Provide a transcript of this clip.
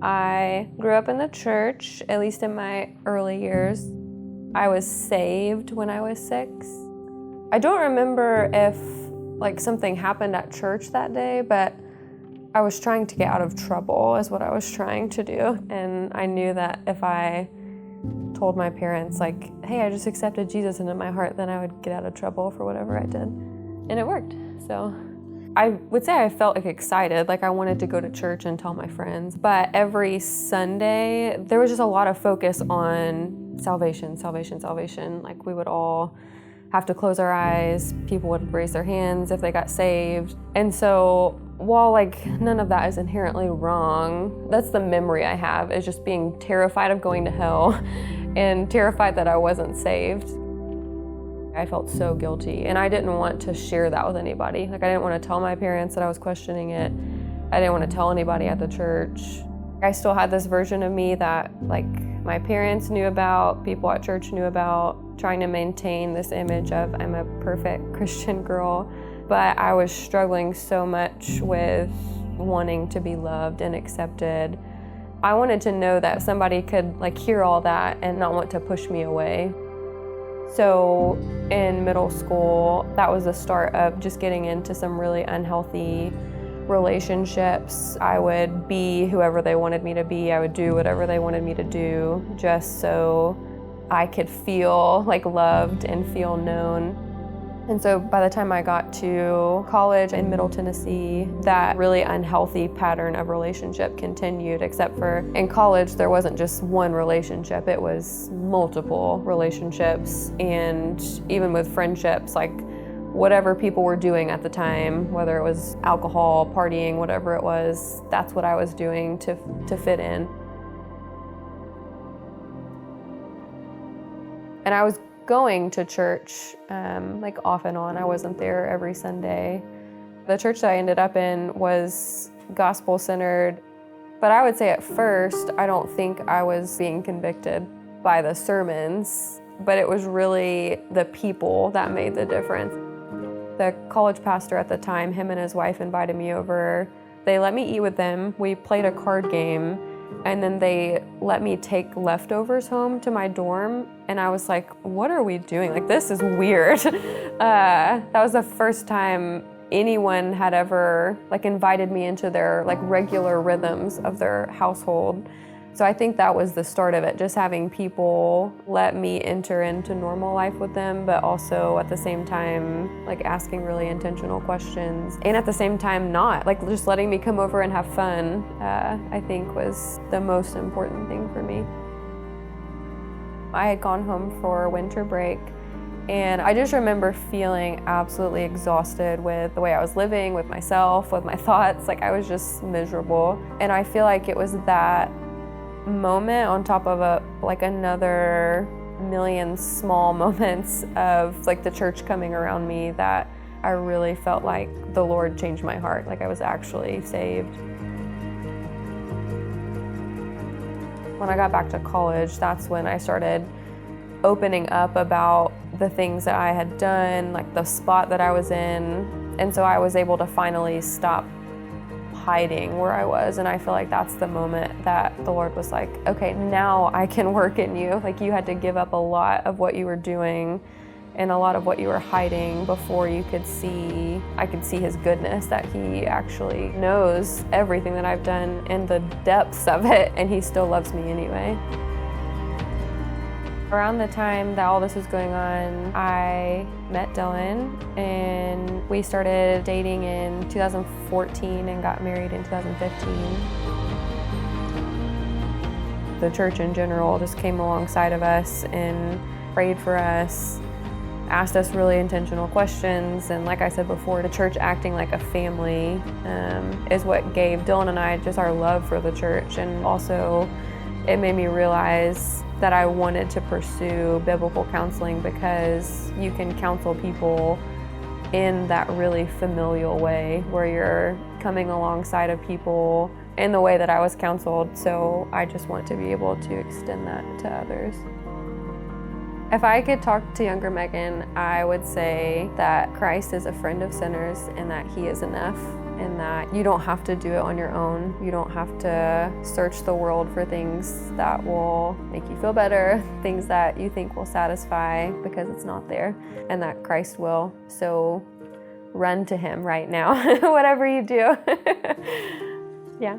I grew up in the church, at least in my early years. I was saved when I was 6. I don't remember if something happened at church that day, but I was trying to get out of trouble is what I was trying to do. And I knew that if I told my parents hey, I just accepted Jesus into my heart, then I would get out of trouble for whatever I did. And it worked. So I would say I felt excited, I wanted to go to church and tell my friends. But every Sunday, there was just a lot of focus on salvation, salvation, salvation. We would all have to close our eyes. People would raise their hands if they got saved. And so while none of that is inherently wrong, that's the memory I have, is just being terrified of going to hell and terrified that I wasn't saved. I felt so guilty, and I didn't want to share that with anybody. I didn't want to tell my parents that I was questioning it. I didn't want to tell anybody at the church. I still had this version of me that my parents knew about, people at church knew about, trying to maintain this image of I'm a perfect Christian girl. But I was struggling so much with wanting to be loved and accepted. I wanted to know that somebody could hear all that and not want to push me away. So in middle school, that was the start of just getting into some really unhealthy relationships. I would be whoever they wanted me to be. I would do whatever they wanted me to do just so I could feel loved and feel known. And so by the time I got to college in Middle Tennessee, that really unhealthy pattern of relationship continued, except for in college, there wasn't just one relationship, it was multiple relationships. And even with friendships, whatever people were doing at the time, whether it was alcohol, partying, whatever it was, that's what I was doing to fit in. And I was going to church off and on. I wasn't there every Sunday. The church that I ended up in was gospel-centered, but I would say at first, I don't think I was being convicted by the sermons, but it was really the people that made the difference. The college pastor at the time, him and his wife invited me over. They let me eat with them. We played a card game. And then they let me take leftovers home to my dorm. And I was like, what are we doing? This is weird. That was the first time anyone had ever invited me into their regular rhythms of their household. So I think that was the start of it, just having people let me enter into normal life with them, but also at the same time, asking really intentional questions. And at the same time, not, just letting me come over and have fun, I think was the most important thing for me. I had gone home for winter break, and I just remember feeling absolutely exhausted with the way I was living, with myself, with my thoughts. I was just miserable. And I feel it was that moment on top of another million small moments of the church coming around me that I really felt the Lord changed my heart, I was actually saved. When I got back to college, that's when I started opening up about the things that I had done, the spot that I was in, and so I was able to finally stop hiding where I was. And I feel that's the moment that the Lord was okay, now I can work in you. You had to give up a lot of what you were doing and a lot of what you were hiding before I could see his goodness, that he actually knows everything that I've done and the depths of it, and he still loves me anyway. Around the time that all this was going on, I met Dylan, and we started dating in 2014 and got married in 2015. The church in general just came alongside of us and prayed for us, asked us really intentional questions, and like I said before, the church acting like a family is what gave Dylan and I just our love for the church. And also it made me realize that I wanted to pursue biblical counseling, because you can counsel people in that really familial way where you're coming alongside of people in the way that I was counseled. So I just want to be able to extend that to others. If I could talk to younger Megan, I would say that Christ is a friend of sinners and that he is enough, and that you don't have to do it on your own. You don't have to search the world for things that will make you feel better, things that you think will satisfy, because it's not there, and that Christ will. So run to him right now, whatever you do. Yeah.